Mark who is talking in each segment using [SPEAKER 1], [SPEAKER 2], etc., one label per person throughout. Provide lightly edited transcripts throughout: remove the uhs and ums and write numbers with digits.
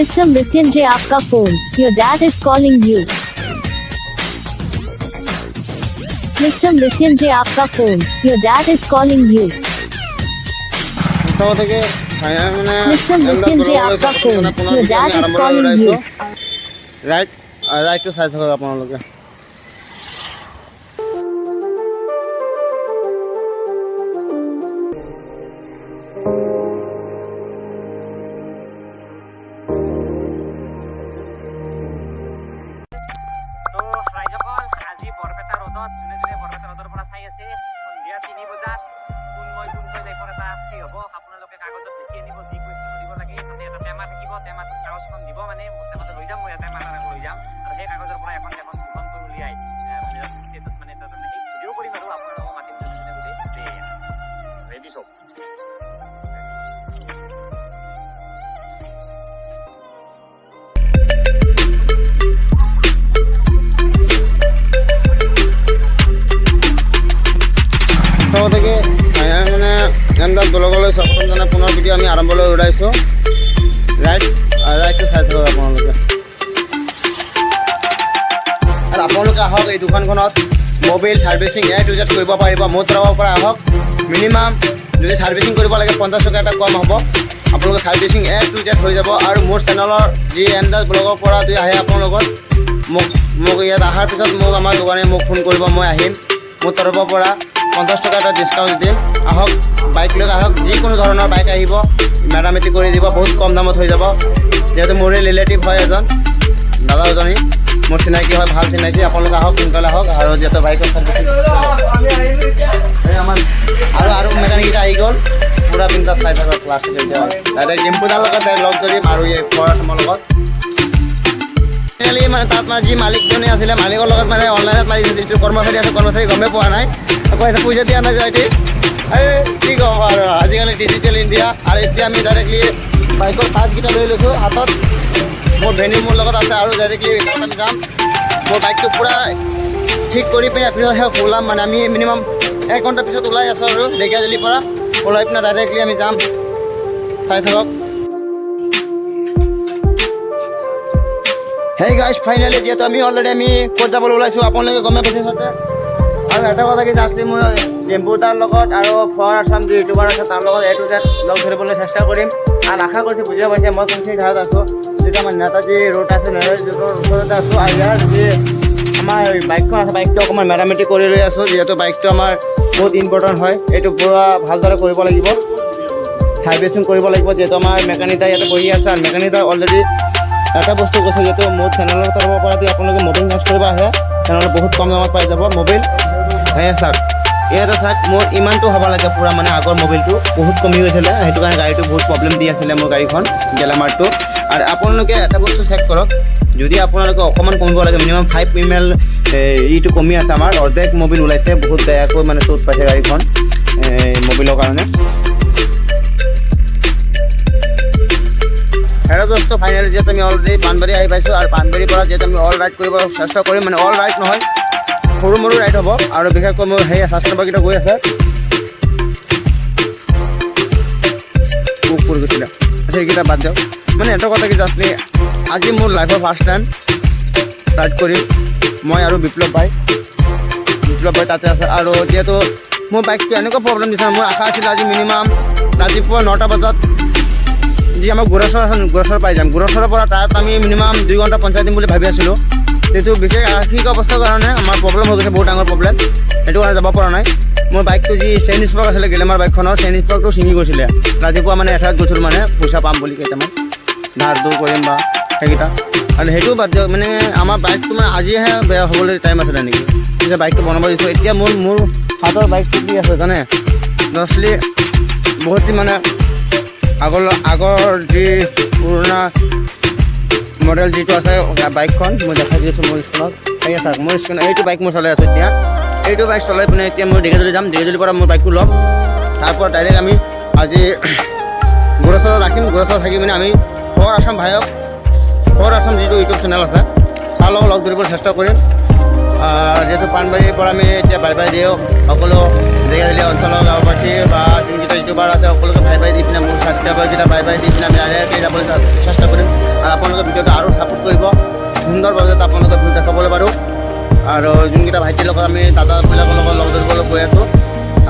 [SPEAKER 1] Mr. Mrityunjay, आपका phone. Your dad is calling you. Mr. Mrityunjay, आपका phone. Your dad is calling you. Mr. Mrityunjay, आपका phone. Your dad is calling you.
[SPEAKER 2] Right to চাই থাকক আপোনালোকে। ব্লগলৈ স্বাগতম জনাই পুনৰ ভিডিঅ' আমি আৰম্ভলৈ ওলাইছোঁ। ৰাইটটো চাই থাকক আপোনালোকে। আৰু আপোনালোকে আহক এই দোকানখনত mobile servicing A to Z কৰিব পাৰিব। মোৰ তৰফৰ পৰা আহক। মিনিমাম যদি ছাৰ্ভিচিং কৰিব লাগে 50 টকা এটা কম হ'ব। আপোনালোকে ছাৰ্ভিচিং A to Z হৈ যাব। আৰু মোৰ চেনেলৰ যি এমদাস ব্লগৰ পৰা যদি আহে আপোনালোকৰ মোক ইয়াত অহাৰ পিছত মোক আমাৰ দোকানে মোক ফোন কৰিব, মই আহিম। মোৰ তৰফৰ পৰা 50 টকা এটা ডিছকাউণ্ট দিম। আহক, বাইক লৈ আহক, যিকোনো ধৰণৰ বাইক আহিব, মেৰামতি কৰি দিব, বহুত কম দামত হৈ যাব। যিহেতু মোৰে ৰিলেটিভ হয় এজন দাদা এজনী, মোৰ চিনাকি হয়, ভাল চিনাকি। আপোনালোকে আহক, সোনকালে আহক। আৰু যিহেতু বাইকৰ ছাৰ্ভিচিং আমাৰ আৰু মেকানিককেইটা আহি গ'ল, পূৰা বিন্দাছ চাই থাকক। ক্লাছটো ডাইৰেক্ট ডিম্পুদাৰ লগত ডাইৰেক্ট লগ ধৰিম আৰু এই ফৰামৰ লগত। মানে তাত মানে যি মালিকজনী আছিলে, মালিকৰ লগত মানে অনলাইনত মাৰিছে। যিটো কৰ্মচাৰী আছে, কৰ্মচাৰী গমেই পোৱা নাই, পইচা দিয়া নাই যায়। কি ক'ম আৰু, আজিকালি ডিজিটেল ইণ্ডিয়া। আৰু এতিয়া আমি ডাইৰেক্টলি বাইকৰ পাৰ্টছকেইটা লৈ লৈছোঁ হাতত। মোৰ ভেনিউ মোৰ লগত আছে আৰু ডাইৰেক্টলি তাত আমি যাম। মোৰ বাইকটো পূৰা ঠিক কৰি পিনে পিছতহে ওলাম। মানে আমি মিনিমাম 1 ঘণ্টাৰ পিছত ওলাই আছোঁ আৰু ঢেকীয়াজুলিৰ পৰা ওলাই পিনে ডাইৰেক্টলি আমি যাম। চাই থাকক। হেই গাইজ, ফাইনেলি যিহেতু আমি অলৰেডি আমি ক'ত যাবলৈ ওলাইছোঁ আপোনালোকে গমে পাইছে তাতে। আৰু এটা কথা কি, জাষ্টলি মই ডিম্পুদাৰ লগত আৰু ফৰ আছাম যি ইউটিউবাৰ আছে তাৰ লগত A to Z লগ ধৰিবলৈ চেষ্টা কৰিম। আৰু আশা কৰিছোঁ বুজিব পাইছে মই কোনখিনি ঠাইত আছোঁ। যিটো আমাৰ নেতাজী ৰোড আছে, নেতাজী ৰোডৰ ওচৰতে আছোঁ। আৰু ইয়াৰ যি আমাৰ বাইকখন আছে, বাইকটো অকণমান মেৰামতি কৰি লৈ আছোঁ। যিহেতু বাইকটো আমাৰ বহুত ইম্পৰ্টেণ্ট হয়, এইটো পূৰা ভালদৰে কৰিব লাগিব, ছাৰ্ভিচিং কৰিব লাগিব। যিহেতু আমাৰ মেকানিকটা ইয়াতে বহি আছে। আৰু মেকানিকটা অলৰেডি এটা বস্তু কৈছে, যিহেতু মোৰ চেনেলৰ তৰফৰ পৰা যদি আপোনালোকে মোবাইল চেঞ্জ কৰিব আহে, চেনেলত বহুত কম দামত পাই যাব মোবাইল। চাওক, ইয়াতে চাওক, মোৰ ইমানটো হ'ব লাগে পূৰা, মানে আগৰ মোবাইলটো বহুত কমি গৈছিলে, সেইটো কাৰণে গাড়ীটো বহুত প্ৰব্লেম দি আছিলে মোৰ গাড়ীখন, গেলামাৰটো। আৰু আপোনালোকে এটা বস্তু চেক কৰক, যদি আপোনালোকে অকণমান কমিব লাগে, মিনিমাম 5 ml ইটো কমি আছে। আমাৰ অৰ্ধেক মোবাইল ওলাইছে, বহুত বেয়াকৈ মানে চোট পাইছে গাড়ীখন মোবাইলৰ কাৰণে। হেল্ল' দোস্ত, ফাইনেলি যিহেতু আমি অলৰেডি পাণবাৰী আহি পাইছোঁ। আৰু পাণবাৰীৰ পৰা যিহেতু আমি অল ৰাইড কৰিব চেষ্টা কৰিম, মানে অল ৰাইড নহয়, সৰু মৰু ৰাইড হ'ব। আৰু বিশেষকৈ মোৰ সেই ছাবস্ক্ৰাইবাৰকেইটা গৈ আছে, কৰি গৈছিলে, সেইকেইটা বাদ দিয়ক। মানে এটা কথা কি, জাষ্টলি আজি মোৰ লাইফৰ ফাৰ্ষ্ট টাইম ৰাইড কৰিম মই আৰু বিপ্লৱ ভাই তাতে আছে। আৰু যিহেতু মোৰ বাইকটো এনেকুৱা প্ৰব্লেম দিছে, মোৰ আশা আছিল আজি মিনিমাম ৰাতিপুৱা 9টা বজাত যি আমাৰ গোৰেশ্বৰ পাই যাম। গোৰেশ্বৰৰ পৰা তাত আমি মিনিমাম 2 ঘণ্টা পঞ্চায়ত দিম বুলি ভাবি আছিলোঁ। কিন্তু বিশেষ আৰ্থিক অৱস্থাৰ কাৰণে আমাৰ প্ৰব্লেম হৈ গৈছে, বহুত ডাঙৰ প্ৰব্লেম, সেইটো কাৰণে যাব পৰা নাই। মোৰ বাইকটো যি চেইন স্পক আছিলে গেলেমাৰ বাইকখনৰ, চেইন স্পকটো ছিঙি গৈছিলে। ৰাতিপুৱা মানে এঠাইত গৈছিলোঁ, মানে পইচা পাম বুলি কেইটামান ধাৰ দূৰ কৰিম বা সেইকেইটা। আৰু সেইটোও বাদ দিয়ক, মানে আমাৰ বাইকটো মানে আজিহে বেয়া হ'বলৈ টাইম আছিলে নেকি, পিছে বাইকটো বনাব দিছোঁ। এতিয়া মোৰ হাতৰ বাইকটো কি আছে জানে, দছলি বহুত মানে আগৰ যি পুৰণা মডেল যিটো আছে বাইকখন মই দেখাই দি আছোঁ মোৰ স্ক্ৰীণত। সেই চাওক, মোৰ স্ক্ৰীণত এইটো বাইক মই চলাই আছোঁ এতিয়া। এইটো বাইক চলাই পিনে এতিয়া মই ঢেকীয়াজুলি যাম। ঢেকীয়াজুলিৰ পৰা মোৰ বাইকটো ল'ম, তাৰপৰা ডাইৰেক্ট আমি আজি গোৰেশ্বৰত ৰাখিম। গোৰেশ্বৰত থাকি পিনে আমি for Assam Vaiko, for Assam যিটো ইউটিউব চেনেল আছে তাৰ লগত লগ ধৰিবলৈ চেষ্টা কৰিম। যিহেতু পাণবাৰীৰ পৰা আমি এতিয়া বাই বাই দিওঁ সকলো ঢেকীয়াজুলি অঞ্চলৰ গাঁওবাসী বা যোনকেইটা ইউটিউবাৰ আছে সকলোকে বাই বাই দি পিনে মোৰ ছাবস্ক্ৰাইব সাবস্ক্ৰাইবাৰকেইটা বাই বাই দি পিনে আমি লাহেকৈ যাবলৈ চেষ্টা কৰিম আৰু আপোনালোকে ভিডিঅ'টো আৰু ছাপোৰ্ট কৰিব সুন্দৰভাৱে যাতে আপোনালোকে ভিডিঅ' দেখাবলৈ পাৰোঁ আৰু যোনকেইটা ভাইটিৰ লগত আমি দাদাবিলাকৰ লগত লগ ধৰিবলৈ গৈ আছোঁ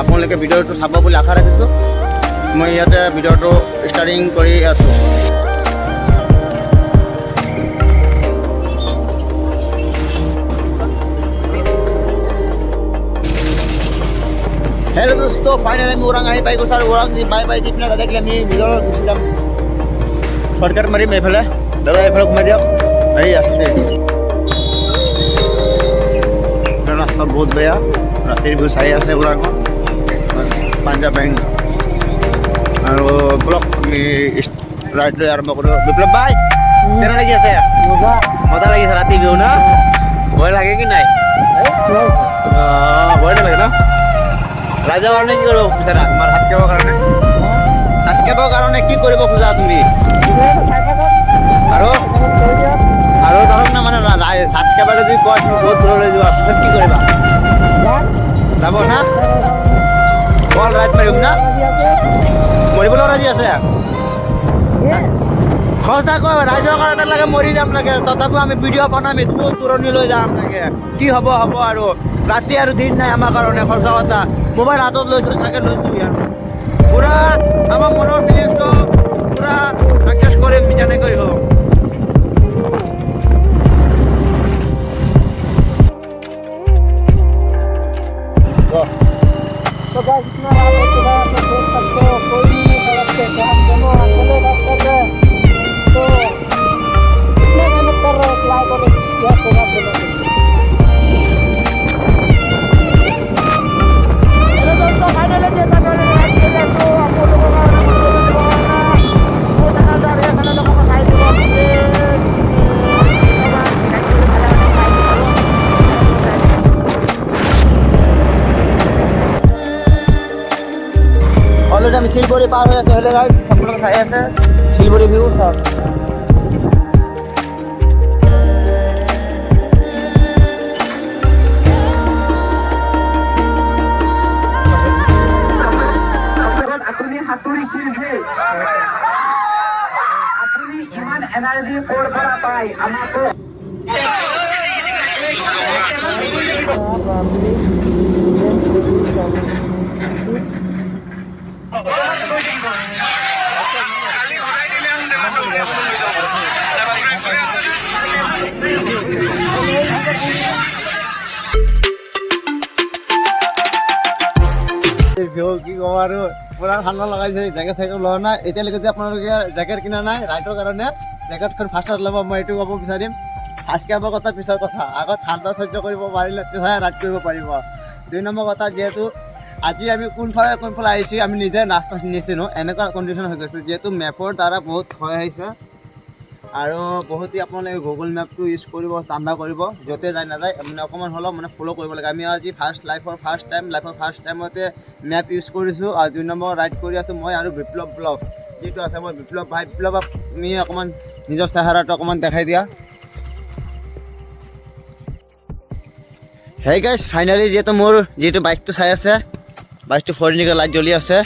[SPEAKER 2] আপোনালোকে ভিডিঅ'টো চাব বুলি আশা ৰাখিছোঁ মই ইয়াতে ভিডিঅ'টো ষ্টাৰ্টিং কৰি আছোঁ हेलो दोस्तों फाइनली আমি ওৰাং আহি পাই গৈছোঁ আৰু ওৰাং বাই বাই দি পিনে ডাইৰেক্টলি আমি নিজৰ গুচি যাম শ্বৰ্টকাট মাৰিম এইফালে দাদা এইফালে ঘুমাই দিয়ক এই আছে ৰাস্তা বহুত বেয়া ৰাতিৰ ভিউ চাই আছে ওৰাঙত পাঞ্জাৱ বেংক আৰু ব্লক আমি ৰাইড লৈ আৰম্ভ কৰোঁ বিপ্লৱ ভাই কেনে লাগি আছে মজা লাগিছে ৰাতি ভিউ না ভয় লাগে কি নাই ভয় নালাগে ন ৰাইজৰ কাৰণে কি কৰিব বিচাৰা তোমাৰ ছাবস্ক্ৰাইবৰ কাৰণে কি কৰিব খোজা তুমি আৰু ধৰক না মানে ছাবস্ক্ৰাইবাৰ যদি কয় তুমি বহুত দূৰলৈ যোৱা পিছত কি কৰিবা যাব না কল ৰাইড মাৰিম না মৰিবলৈ ৰাজি আছে সঁচাকৈ ৰাইজৰ কাৰণে লাগে মৰি যাম লাগে তথাপিও আমি ভিডিঅ' বনাম বহুত দূৰণিলৈ যাম লাগে কি হ'ব আৰু ৰাতি আৰু দিন নাই আমাৰ কাৰণে সঁচা কথা মোবাইল হাতত লৈছোঁ চাগে লৈছোঁ ইয়াৰ পূৰা আমাৰ মনৰ ফিলিংছটো পূৰা চাকচেছ কৰিম যেনেকৈ হওক
[SPEAKER 1] तो गाइस इतना रात हो चुका है आप लोग देख सकते हो कोई नहीं सड़क पे तो हम दोनों अकेले रात कर रहे हैं तो इतना मेहनत कर रहे हैं लाइक और शेयर होगा दोनों हेलो दोस्तों फाइनली जेता करने रात के लिए तो आप लोगों का वो जगह जा रहे हैं खाना लोगों का साइड অলরেডি আমি শিলবরি পার হয়ে আছে হলে গাইস সম্পূর্ণ খাই আছে শিলবরি ভিউ সব
[SPEAKER 3] আপুনি হাতুৰি শিলবে আপুনি ইমান এনাৰ্জি ক'ৰ পৰা পায় আমাকো
[SPEAKER 2] কি ক'ব আৰু পূৰা ঠাণ্ডা লগাইছে জেকেট চেকেট লোৱা নাই এতিয়ালৈকে যে আপোনালোকে জেকেট কিনা নাই ৰাইডৰ কাৰণে জেকেটখন ফাৰ্ষ্টত ল'ব মই এইটো ক'ব বিচাৰিম ছাবস্ক্ৰাইবৰ কথা পিছৰ কথা আগত ঠাণ্ডা সহ্য কৰিব পাৰিলে তেতিয়াহে ৰাইড কৰিব পাৰিব 2 নম্বৰ কথা যিহেতু আজি আমি কোনফালে আহিছোঁ আমি নিজে নাস্তা নিচিনো এনেকুৱা কণ্ডিশ্যন হৈ গৈছে যিহেতু মেপৰ দ্বাৰা বহুত ভয় আহিছে আৰু বহুতে আপোনালোকে গুগল মেপটো ইউজ কৰিব ঠাণ্ডা কৰিব য'তে যায় নাযায় মানে অকণমান হ'লেও মানে ফ'ল' কৰিব লাগে আমি আজি লাইফৰ ফাৰ্ষ্ট টাইমতে মেপ ইউজ কৰিছোঁ আৰু 2 নম্বৰ ৰাইড কৰি আছোঁ মই আৰু বিপ্লৱ ব্লগ যিটো আছে মই বিপ্লৱ তুমি অকণমান নিজৰ চেহেৰাটো অকণমান দেখাই দিয়া হেই গাইছ ফাইনেলি যিহেতু মোৰ যিটো বাইকটো চাই আছে বাইকটো ফৰিনিকৰ লাইট জ্বলি আছে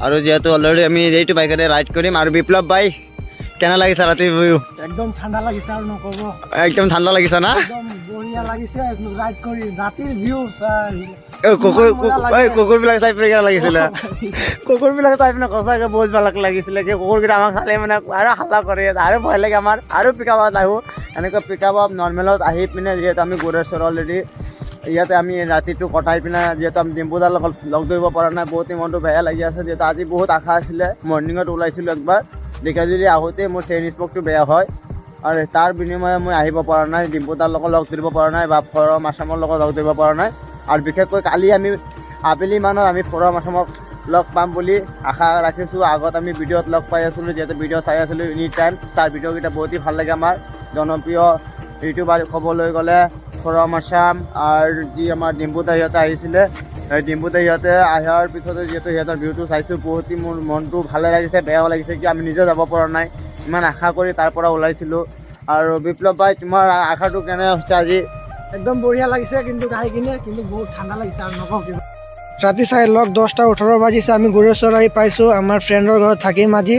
[SPEAKER 2] আৰু যিহেতু অলৰেডি আমি এইটো বাইকেৰে ৰাইড কৰিম আৰু বিপ্লৱ ভাই কেনে লাগিছে ৰাতি ভিউ
[SPEAKER 1] একদম ঠাণ্ডা লাগিছে আৰু নক'ব
[SPEAKER 2] একদম ঠাণ্ডা লাগিছে না
[SPEAKER 1] একদম বঢ়িয়া লাগিছে ৰাইড কৰি ৰাতিৰ ভিউ
[SPEAKER 2] কুকুৰবিলাক চাই পিনে কেনে লাগিছিলে কুকুৰবিলাক চাই পিনে সঁচাকৈ বহুত ভাল লাগিছিলে কি কুকুৰকেইটা আমাক চালে মানে আৰু হাল্লা কৰি আছে আৰু ভয় লাগে আমাৰ আৰু পিকআপত আহোঁ এনেকৈ পিকআপ নৰ্মেলত আহি পিনে যিহেতু আমি গোৰেশ্বৰ অলৰেডি ইয়াতে আমি ৰাতিটো কটাই পিনে যিহেতু আমি ডিম্পুদাৰ লগত লগ ধৰিব পৰা নাই বহুতেই মনটো বেয়া লাগি আছে যিহেতু আজি বহুত আশা আছিলে মৰ্ণিঙত ওলাইছিলোঁ একবাৰ ঢেকিয়াজুলি আহোঁতে মোৰ চেইন স্পকটো বেয়া হয় আৰু তাৰ বিনিময়ে মই আহিব পৰা নাই ডিম্পুদাৰ লগত লগ ধৰিব পৰা নাই বা ফৰম আছামৰ লগত লগ ধৰিব পৰা নাই আৰু বিশেষকৈ কালি আমি আবেলি মানত আমি ফৰম আছামক লগ পাম বুলি আশা ৰাখিছোঁ আগত আমি ভিডিঅ'ত লগ পাই আছিলোঁ যিহেতু ভিডিঅ' চাই আছিলোঁ এনি টাইম তাৰ ভিডিঅ'কেইটা বহুতেই ভাল লাগে আমাৰ জনপ্ৰিয় ইউটিউবাৰ ক'বলৈ গ'লে ফৰম আছাম আৰু যি আমাৰ ডিম্পুদা সিহঁতে আহিছিলে ডিম্পুদা সিহঁতে অহাৰ পিছতে যিহেতু সিহঁতৰ ভিউটো চাইছোঁ বহুতেই মোৰ মনটো ভালে লাগিছে বেয়াও লাগিছে কি আমি নিজে যাব পৰা নাই ইমান আশা কৰি তাৰ পৰা ওলাইছিলোঁ আৰু বিপ্লৱ ভাই তোমাৰ আশাটো কেনে হৈছে আজি
[SPEAKER 1] একদম বঢ়িয়া লাগিছে কিন্তু গাড়ী কিনে কিন্তু বহুত ঠাণ্ডা লাগিছে আৰু নকওঁ কিবা ৰাতি চাই লওক 10টা 18 বাজিছে, আমি গুৰেশ্বৰ আহি পাইছোঁ। আমাৰ ফ্ৰেণ্ডৰ ঘৰত থাকিম আজি।